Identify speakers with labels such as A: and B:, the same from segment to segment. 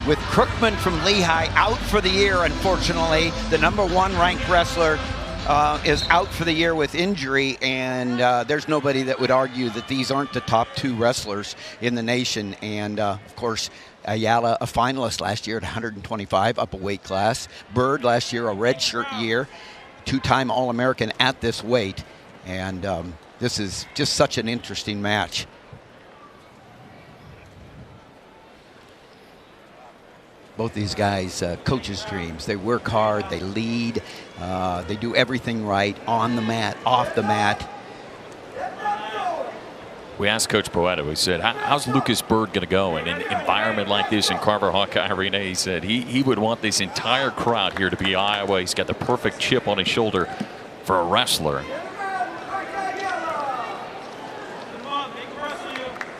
A: with Crookman from Lehigh out for the year, unfortunately. The #1 ranked wrestler is out for the year with injury, and there's nobody that would argue that these aren't the top 2 wrestlers in the nation. And of course, Ayala, a finalist last year at 125, up a weight class. Byrd last year, a redshirt year, 2-time All-American at this weight. And this is just such an interesting match. Both these guys, coaches' dreams. They work hard, they lead, they do everything right on the mat, off the mat.
B: We asked Coach Poeta, we said, how's Lucas Byrd going to go in an environment like this in Carver Hawkeye Arena? He said he would want this entire crowd here to be Iowa. He's got the perfect chip on his shoulder for a wrestler.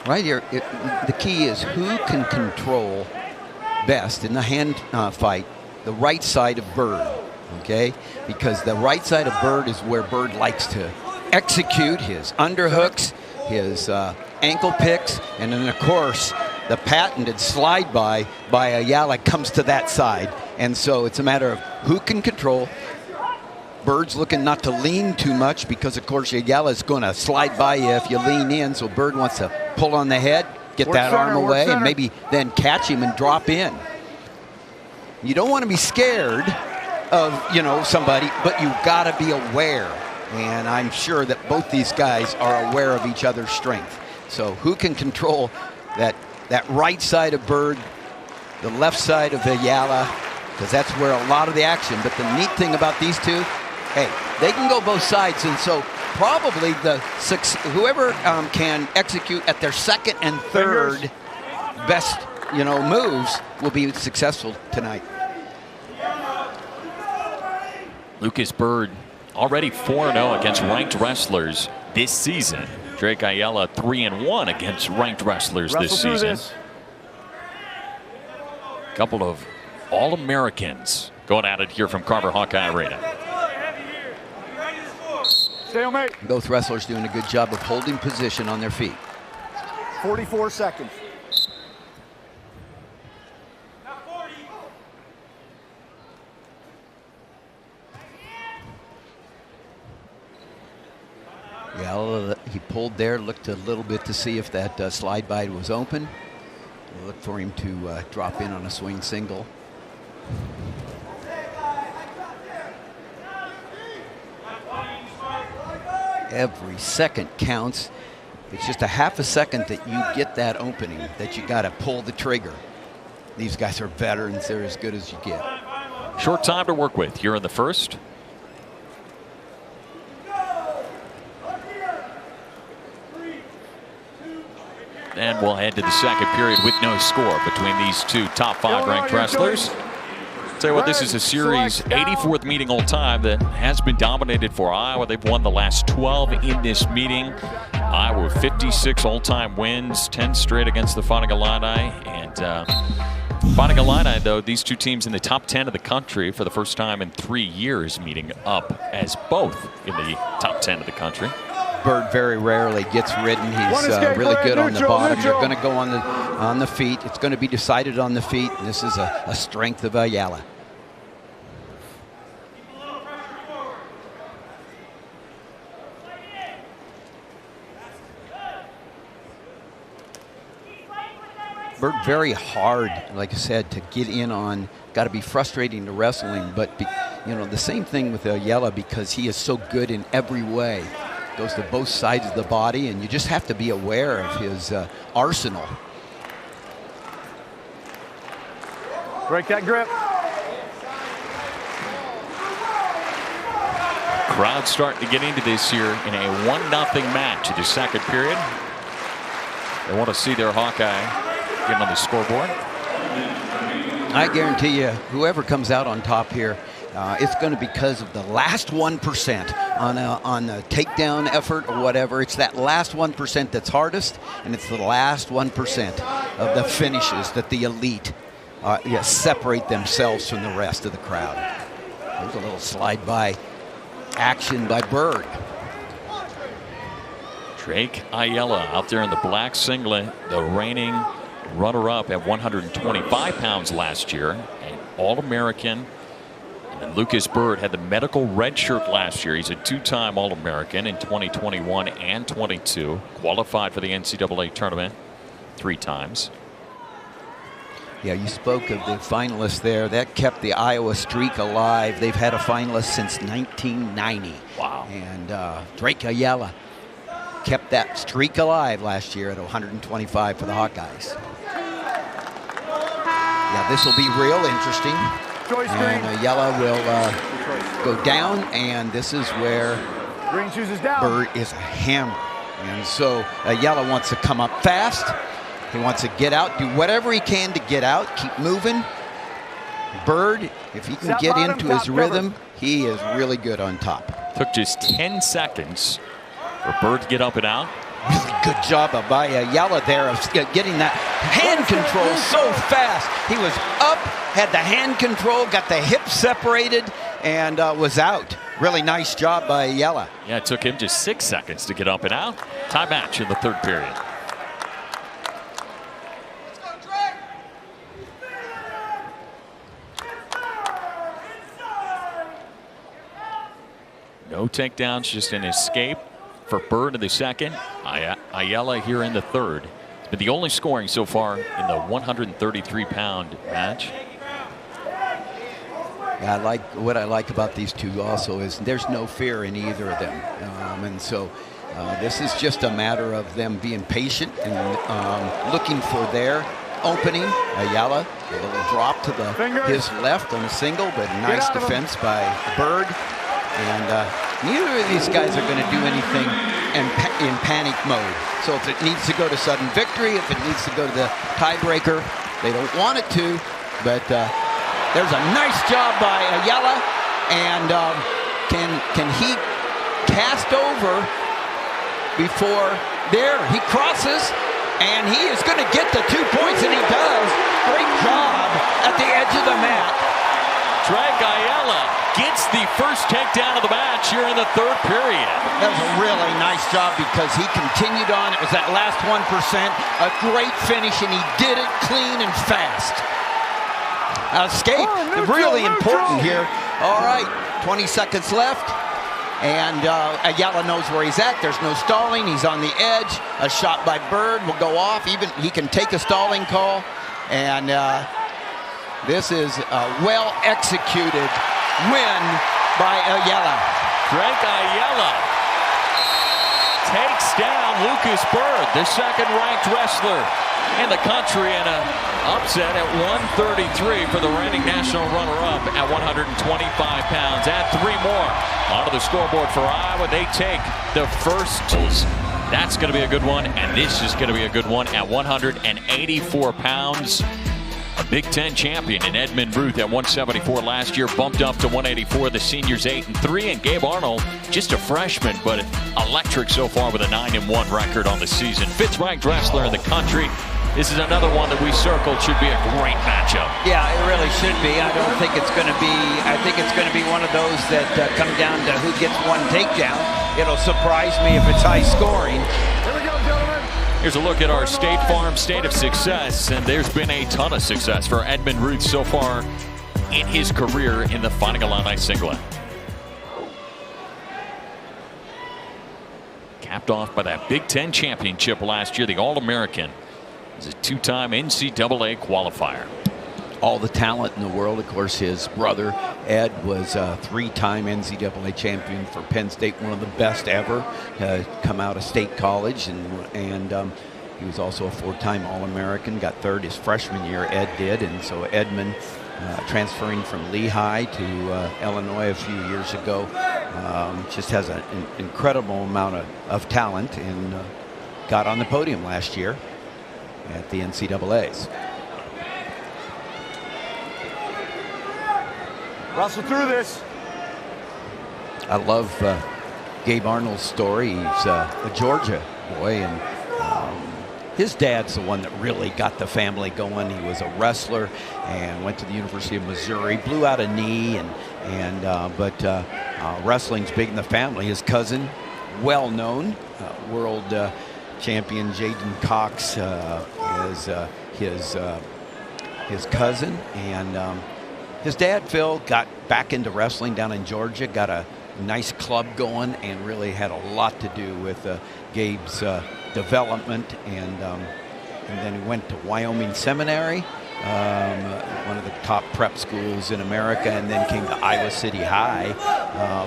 A: Right here, the key is who can control best in the hand fight the right side of Byrd, okay? Because the right side of Byrd is where Byrd likes to execute his underhooks, his ankle picks, and then of course the patented slide by Ayala comes to that side. And so it's a matter of who can control. Byrd's looking not to lean too much because of course Ayala's going to slide by you if you lean in, so Byrd wants to pull on the head, get that arm away, and maybe then catch him and drop in. You don't want to be scared of, you know, somebody, but you've got to be aware. And I'm sure that both these guys are aware of each other's strength. So who can control that right side of Byrd, the left side of Ayala, because that's where a lot of the action. But the neat thing about these two, hey, they can go both sides, and so probably whoever can execute at their second and third best, you know, moves will be successful tonight.
B: Lucas Byrd already 4-0 against ranked wrestlers this season. Drake Ayala 3-1 against ranked wrestlers this season. Couple of All-Americans going at it here from Carver Hawkeye Arena.
C: Stalemate.
A: Both wrestlers doing a good job of holding position on their feet.
C: 44 seconds.
A: Yeah, he pulled there, looked a little bit to see if that slide by was open. Look for him to drop in on a swing single. Every second counts. It's just a half a second that you get that opening, that you got to pull the trigger. These guys are veterans. They're as good as you get.
B: Short time to work with here in the first. And we'll head to the second period with no score between these two top 5 ranked wrestlers. Tell you what, this is a series 84th meeting all time that has been dominated for Iowa. They've won the last 12 in this meeting. Iowa with 56 all-time wins, 10 straight against the Fighting Illini. And Fighting Illini, though, these two teams in the top 10 of the country for the first time in 3 years, meeting up as both in the top 10 of the country.
A: Byrd very rarely gets ridden. He's really good on the bottom. You're going to go on the feet. It's going to be decided on the feet. This is a strength of Ayala. Byrd very hard, like I said, to get in on. Got to be frustrating to wrestle him, but you know, the same thing with Ayala because he is so good in every way. Goes to both sides of the body, and you just have to be aware of his arsenal.
C: Break that grip.
B: Crowd starting to get into this here in a 1-0 match in the second period. They want to see their Hawkeye getting on the scoreboard.
A: I guarantee you, whoever comes out on top here, it's going to be because of the last 1% on a takedown effort or whatever. It's that last 1% that's hardest, and it's the last 1% of the finishes that the elite separate themselves from the rest of the crowd. There's a little slide by action by Byrd.
B: Drake Ayala out there in the black singlet, the reigning runner-up at 125 pounds last year, an All-American. And Lucas Byrd had the medical red shirt last year. He's a two-time All-American in 2021 and 22. Qualified for the NCAA tournament 3 times.
A: Yeah, you spoke of the finalists there. That kept the Iowa streak alive. They've had a finalist since 1990.
B: Wow.
A: And Drake Ayala kept that streak alive last year at 125 for the Hawkeyes. Yeah, this will be real interesting. And Ayala will go down, and this is where
C: Green chooses down.
A: Byrd is a hammer. And so Ayala wants to come up fast. He wants to get out, do whatever he can to get out, keep moving. Byrd, if he can get into his rhythm, he is really good on top.
B: Took just 10 seconds for Byrd to get up and out.
A: Really good job by Ayala there of getting that hand control so fast. He was up, had the hand control, got the hips separated, and was out. Really nice job by Ayala.
B: Yeah, it took him just 6 seconds to get up and out. Tie match in the 3rd period. No takedowns, just an escape for Byrd in the 2nd. Ayala here in the 3rd. It's been the only scoring so far in the 133-pound match.
A: Yeah, what I like about these two also is there's no fear in either of them. And so this is just a matter of them being patient and looking for their opening. Ayala, a little drop to his left on a single, but nice defense by Byrd. And neither of these guys are going to do anything in panic mode. So if it needs to go to sudden victory, if it needs to go to the tiebreaker, they don't want it to. But there's a nice job by Ayala. And can he cast over before there? He crosses, and he is going to get the 2 points, and he does. Great job at the edge of the mat.
B: Drake Ayala gets the first takedown of the match here in the 3rd period.
A: That was a really nice job because he continued on. It was that last 1%. A great finish, and he did it clean and fast. Escape, really important here. All right, 20 seconds left. And Ayala knows where he's at. There's no stalling. He's on the edge. A shot by Byrd will go off. Even he can take a stalling call. And this is a well-executed win by Ayala.
B: Drake Ayala takes down Lucas Byrd, the 2nd-ranked wrestler in the country, in an upset at 133 for the reigning national runner-up at 125 pounds. Add 3 more onto the scoreboard for Iowa. They take the first. That's going to be a good one, and this is going to be a good one at 184 pounds. A Big Ten champion in Edmond Ruth at 174 last year, bumped up to 184. The seniors 8-3, and Gabe Arnold, just a freshman, but electric so far with a 9-1 record on the season. 5th-ranked wrestler in the country. This is another one that we circled. Should be a great matchup.
A: Yeah, it really should be. I don't think it's going to be. I think it's going to be one of those that come down to who gets one takedown. It'll surprise me if it's high scoring.
C: Here we go, gentlemen.
B: Here's a look at our State Farm state of success, and there's been a ton of success for Edmond Ruth so far in his career in the Fighting Illini singlet. Capped off by that Big Ten championship last year, the All-American. He's a 2-time NCAA qualifier.
A: All the talent in the world. Of course, his brother, Ed, was a 3-time NCAA champion for Penn State, one of the best ever, come out of State College. And he was also a 4-time All-American, got 3rd his freshman year, Ed did. And so Edmond, transferring from Lehigh to Illinois a few years ago, just has an incredible amount of talent, and got on the podium last year at the NCAAs.
C: Wrestle through this.
A: I love Gabe Arnold's story. He's a Georgia boy, and his dad's the one that really got the family going. He was a wrestler and went to the University of Missouri, blew out a knee, but wrestling's big in the family. His cousin, well-known world champion Jaden Cox, his cousin, and his dad, Phil, got back into wrestling down in Georgia, got a nice club going, and really had a lot to do with Gabe's development. And then he went to Wyoming Seminary, one of the top prep schools in America, and then came to Iowa City High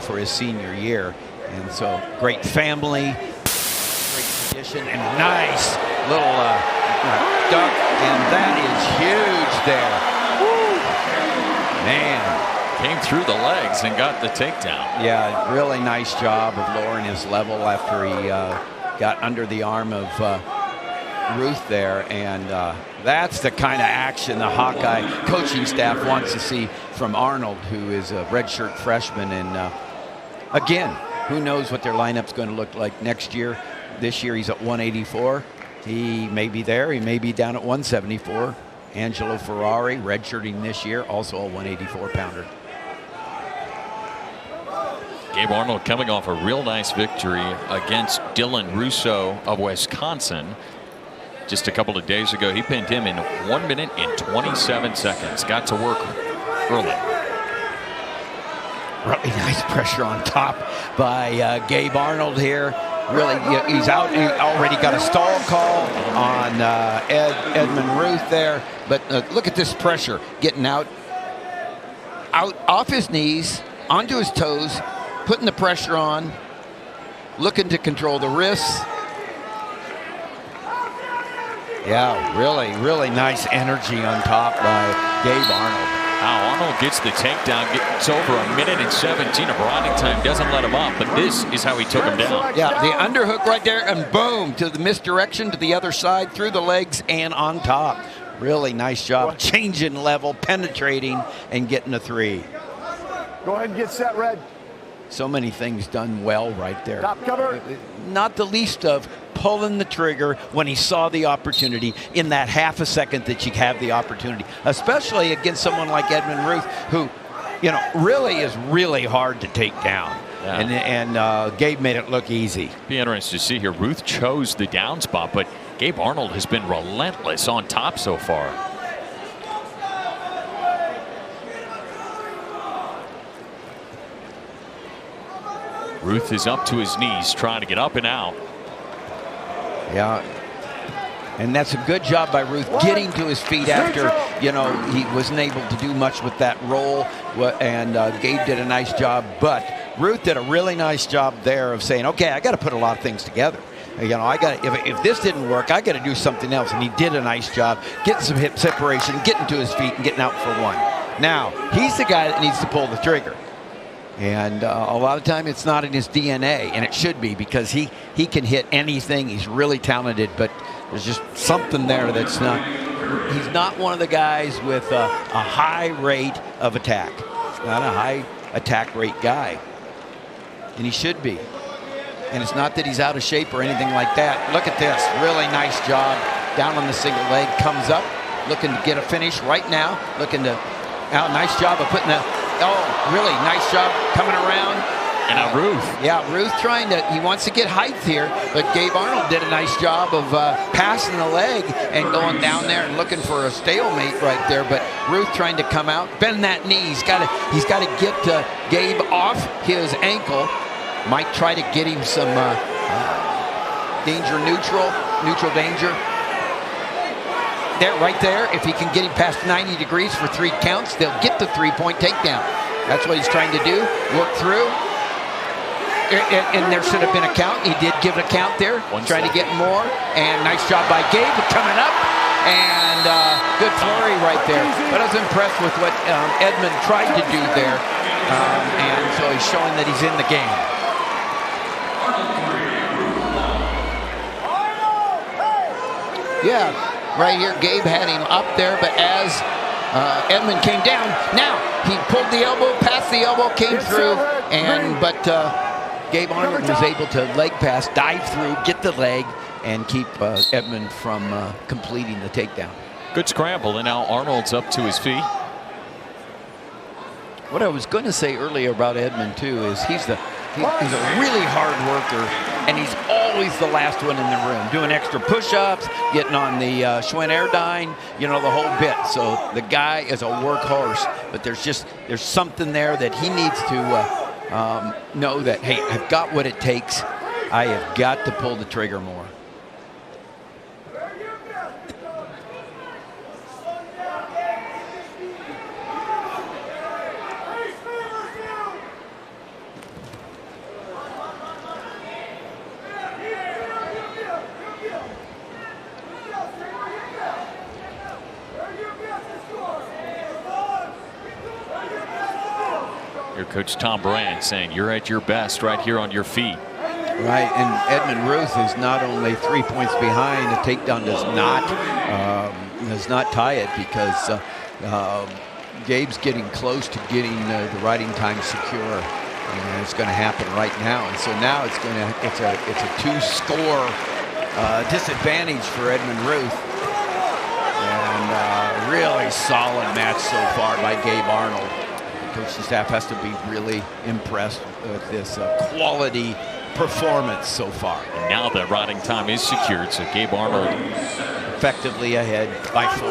A: for his senior year. And so great family, great tradition, and nice little duck, and that is huge there. Woo. Man.
B: Came through the legs and got the takedown.
A: Yeah, really nice job of lowering his level after he got under the arm of Ruth there, and that's the kind of action the Hawkeye coaching staff wants to see from Arnold, who is a redshirt freshman. And again, who knows what their lineup's going to look like next year. This year he's at 184. He may be there. He may be down at 174. Angelo Ferrari, redshirting this year, also a 184-pounder.
B: Gabe Arnold coming off a real nice victory against Dylan Russo of Wisconsin. Just a couple of days ago, he pinned him in 1 minute and 27 seconds. Got to work early.
A: Really nice pressure on top by Gabe Arnold here. Really, he's out. He already got a stall call on Edmond Ruth there. But look at this pressure, getting out off his knees, onto his toes, putting the pressure on, looking to control the wrists. Yeah, really nice energy on top by Gabe Arnold.
B: Now Arnold gets the takedown, gets over 1 minute and 17 of riding time, doesn't let him up, but this is how he took him down.
A: Yeah, the underhook right there, and boom, to the misdirection to the other side, through the legs and on top. Really nice job, changing level, penetrating, and getting a 3.
C: Go ahead and get set, Red.
A: So many things done well right there.
C: Top cover.
A: Not the least of pulling the trigger when he saw the opportunity in that half a second that you have the opportunity, especially against someone like Edmond Ruth, who, really is really hard to take down. Yeah. And Gabe made it look easy.
B: Be interesting to see here. Ruth chose the down spot, but Gabe Arnold has been relentless on top so far. Ruth is up to his knees, trying to get up and out.
A: Yeah, and that's a good job by Ruth getting to his feet after, he wasn't able to do much with that roll, and Gabe did a nice job. But Ruth did a really nice job there of saying, okay, I got to put a lot of things together. I got if this didn't work, I got to do something else. And he did a nice job getting some hip separation, getting to his feet, and getting out for 1. Now, he's the guy that needs to pull the trigger. And a lot of time it's not in his DNA, and it should be, because he can hit anything. He's really talented, but there's just something there that's not. He's not one of the guys with a high rate of attack. He's not a high attack rate guy, and he should be. And it's not that he's out of shape or anything like that. Look at this, really nice job down on the single leg, comes up, looking to get a finish right now. Nice job of putting really nice job coming around.
B: And now Ruth.
A: Yeah, Ruth he wants to get height here, but Gabe Arnold did a nice job of passing the leg and going down there and looking for a stalemate right there. But Ruth trying to come out, bend that knee. He's got to get Gabe off his ankle. Might try to get him some neutral danger. Right there, if he can get him past 90 degrees for 3 counts, they'll get the 3-point takedown. That's what he's trying to do, work through. And there should have been a count. He did give a count there, trying to get more. And nice job by Gabe coming up. And good flurry right there. But I was impressed with what Edmond tried to do there. And so he's showing that he's in the game. Yeah. Right here, Gabe had him up there, but as Edmond came down, now he pulled the elbow, passed the elbow, came through, but Gabe Arnold was able to leg pass, dive through, get the leg, and keep Edmond from completing the takedown.
B: Good scramble, and now Arnold's up to his feet.
A: What I was going to say earlier about Edmond too is he's a really hard worker. and he's always the last one in the room, doing extra push-ups, getting on the Schwinn Airdyne, you know, the whole bit. So the guy is a workhorse, but there's something there that he needs to know that, hey, I've got what it takes. I have got to pull the trigger more.
B: Your coach Tom Brand saying you're at your best right here on your feet.
A: Right, and Edmond Ruth is not only 3 points behind. The takedown does not tie it because Gabe's getting close to getting the riding time secure, and it's going to happen right now. And so now it's a 2-score disadvantage for Edmond Ruth, and really solid match so far by Gabe Arnold. The coaching staff has to be really impressed with this quality performance so far.
B: And now the riding time is secured, so Gabe Arnold
A: effectively ahead by 4.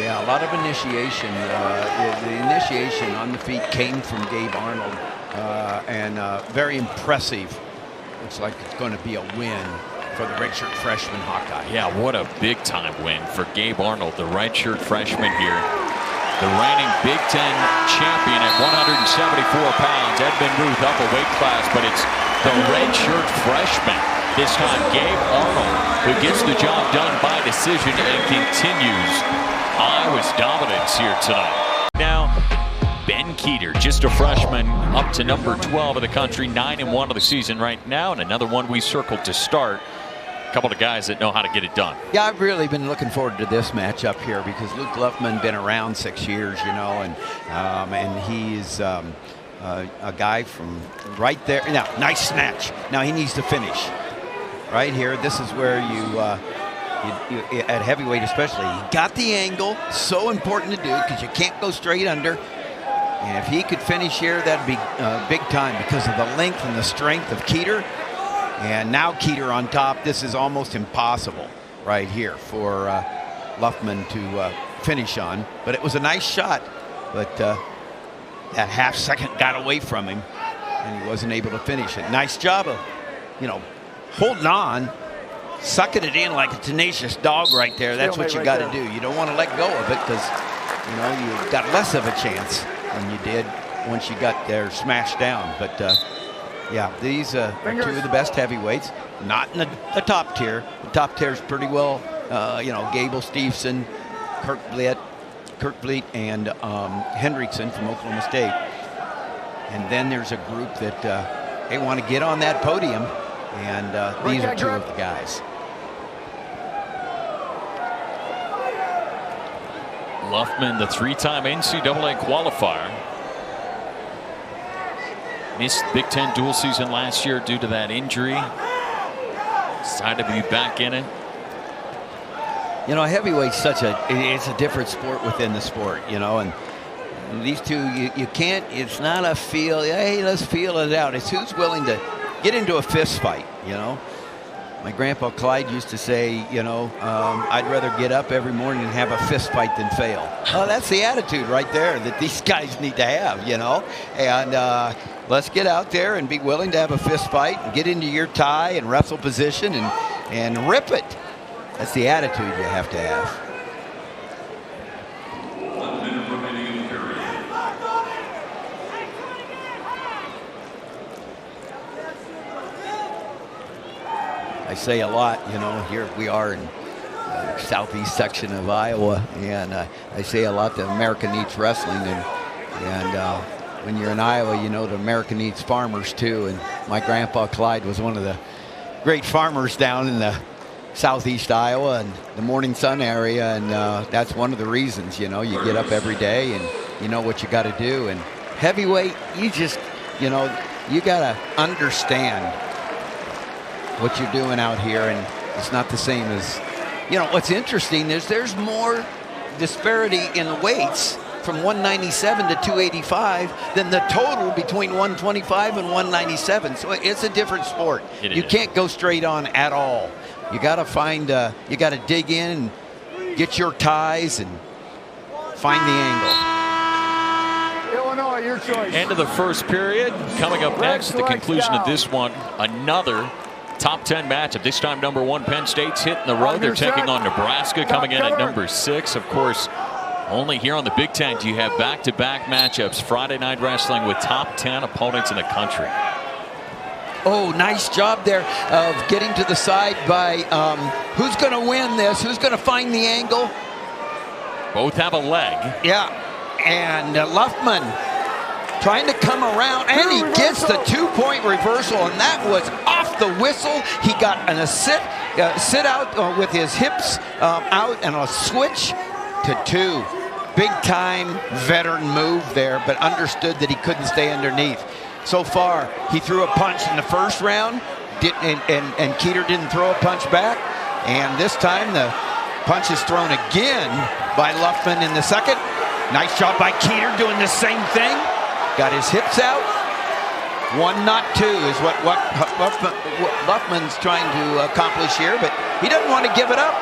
A: Yeah, a lot of initiation. The initiation on the feet came from Gabe Arnold, and very impressive. Looks like it's going to be a win for the redshirt freshman Hawkeye.
B: Yeah, what a big-time win for Gabe Arnold, the redshirt freshman here. The reigning Big Ten champion at 174 pounds. Edmond Ruth up a weight class, but it's the redshirt freshman, this time Gabe Arnold, who gets the job done by decision and continues Iowa's dominance here tonight. Now, Ben Kueter, just a freshman, up to number 12 of the country, 9-1 of the season right now, and another one we circled to start. A couple of guys that know how to get it done.
A: Yeah, I've really been looking forward to this matchup here because Luke Luffman been around 6 years, you know, and he's a guy from right there. Now, nice snatch. Now he needs to finish right here. This is where you at heavyweight especially, you got the angle. So important to do because you can't go straight under. And if he could finish here, that'd be big time because of the length and the strength of Kueter. And now Kueter on top. This is almost impossible right here for Luffman to finish on. But it was a nice shot. But that half second got away from him, and he wasn't able to finish it. Nice job of, you know, holding on, sucking it in like a tenacious dog right there. That's what you got to do. You don't want to let go of it because, you know, you got less of a chance than you did once you got there smashed down. But yeah, these are 2 of the best heavyweights, not in the top tier. The top tier is pretty well, you know, Gable Stevenson, Kurt Vliet, and Hendrickson from Oklahoma State. And then there's a group that they want to get on that podium, and these are 2 of the guys.
B: Luffman, the 3-time NCAA qualifier. Missed Big Ten dual season last year due to that injury. Decided to be back in it.
A: You know, heavyweight's it's a different sport within the sport, you know, and these 2, you can't, it's not a feel, hey, let's feel it out. It's who's willing to get into a fist fight, you know. My grandpa Clyde used to say, you know, I'd rather get up every morning and have a fist fight than fail. Oh, that's the attitude right there that these guys need to have, you know. And let's get out there and be willing to have a fist fight and get into your tie and wrestle position and rip it. That's the attitude you have to have. I say a lot, you know, here we are in the southeast section of Iowa, and I say a lot that America needs wrestling, and when you're in Iowa, you know that America needs farmers too, and my grandpa Clyde was one of the great farmers down in the southeast Iowa and the Morning Sun area, and that's one of the reasons, you know, you get up every day and you know what you got to do. And heavyweight, you just, you know, you got to understand what you're doing out here, and it's not the same as, you know, what's interesting is there's more disparity in weights from 197 to 285 than the total between 125 and 197. So it's a different sport. You can't go straight on at all. You got to find, you got to dig in and get your ties and find the angle.
C: Illinois, your choice.
B: End of the first period. Coming up next, at the conclusion of this one, another top 10 matchup. This time, number 1 Penn State's hitting the road. They're taking on Nebraska, coming in at number 6. Of course, only here on the Big Ten do you have back-to-back matchups. Friday night wrestling with top 10 opponents in the country.
A: Oh, nice job there of getting to the side by who's going to win this? Who's going to find the angle?
B: Both have a leg.
A: Yeah, and Luffman trying to come around, and he gets the 2-point reversal, and that was off the whistle. He got a sit out with his hips out and a switch to 2. Big time veteran move there, but understood that he couldn't stay underneath. So far, he threw a punch in the first round, and Kueter didn't throw a punch back. And this time, the punch is thrown again by Luffman in the second. Nice job by Kueter doing the same thing. Got his hips out. 1, not 2 is what Luffman's trying to accomplish here, but he doesn't want to give it up.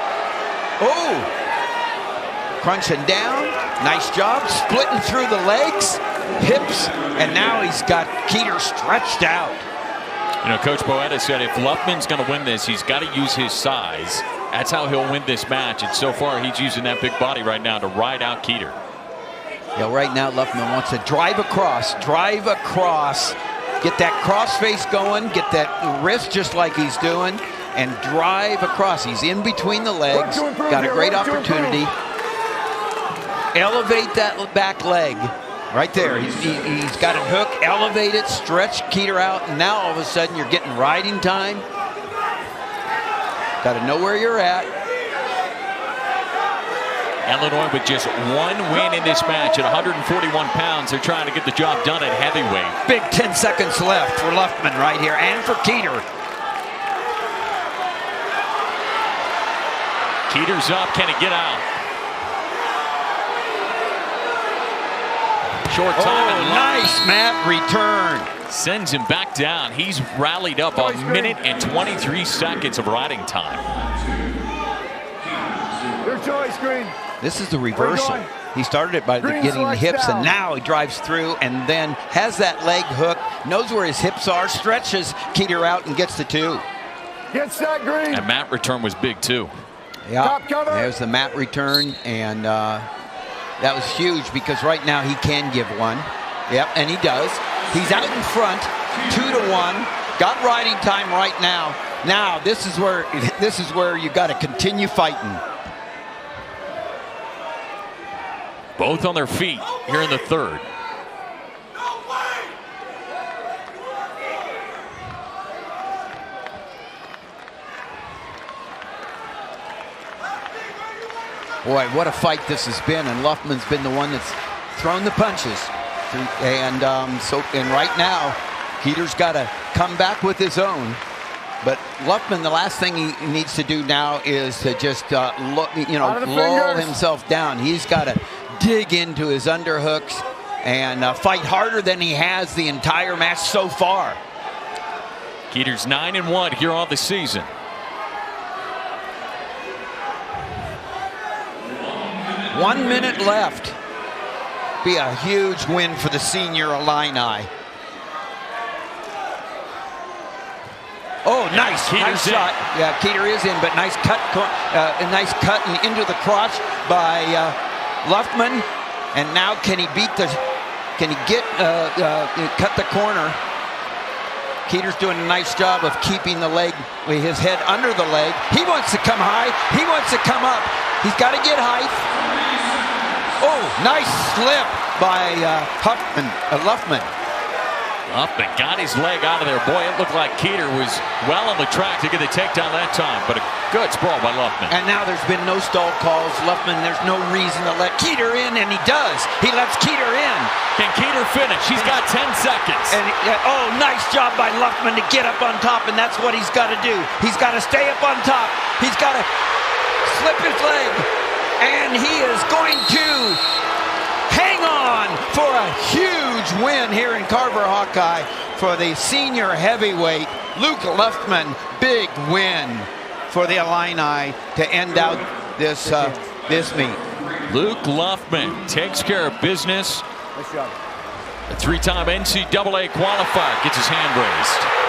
A: Oh! Crunching down, nice job, splitting through the legs, hips, and now he's got Kueter stretched out.
B: You know, Coach Boetta said if Luffman's going to win this, he's got to use his size. That's how he'll win this match, and so far he's using that big body right now to ride out Kueter.
A: Yeah, right now Luffman wants to drive across, get that cross face going, get that wrist just like he's doing, and drive across. He's in between the legs, got a great opportunity. Elevate that back leg right there. He's got it hooked, elevate it, stretch Kueter out, and now all of a sudden you're getting riding time. Got to know where you're at.
B: Illinois with just 1 win in this match at 141 pounds. They're trying to get the job done at heavyweight.
A: Big 10 seconds left for Luffman right here, and for Kueter.
B: Kueter's up. Can he get out? Short time.
A: Oh, nice mat return.
B: Sends him back down. He's rallied up a minute and 23 seconds of riding time.
C: Your choice, Green.
A: This is the reversal. He started it by getting the hips, and now he drives through and then has that leg hook, knows where his hips are, stretches Kueter out and gets the 2.
C: Get set, Green.
B: And mat return was big too.
A: Yeah, there's the mat return, and that was huge because right now he can give 1. Yep, and he does. He's out in front, 2-1. Got riding time right now. Now this is where you got to continue fighting.
B: Both on their feet here in the third.
A: Boy, what a fight this has been, and Luffman's been the one that's thrown the punches. And right now, Kueter's got to come back with his own. But Luffman, the last thing he needs to do now is to just lull himself down. He's got to dig into his underhooks and fight harder than he has the entire match so far.
B: Kueter's 9-1 here on the season.
A: One minute left. Be a huge win for the senior Illini. Oh, nice shot. Yeah, Kueter is in, but nice cut and into the crotch by Luffman. And now can he cut the corner? Kueter's doing a nice job of keeping the leg, his head under the leg. He wants to come high. He wants to come up. He's got to get height. Oh, nice slip by Luffman.
B: Up and got his leg out of there. Boy, it looked like Kueter was well on the track to get the takedown that time, but a good sprawl by Luffman.
A: And now there's been no stall calls. Luffman, there's no reason to let Kueter in, and he does. He lets Kueter in.
B: Can Kueter finish? He's got 10 seconds.
A: And nice job by Luffman to get up on top, and that's what he's got to do. He's got to stay up on top. He's got to slip his leg. And he is going to hang on for a huge win here in Carver Hawkeye for the senior heavyweight Luke Luffman. Big win for the Illini to end out this meet.
B: Luke Luffman takes care of business.
C: Nice job.
B: A three-time NCAA qualifier gets his hand raised.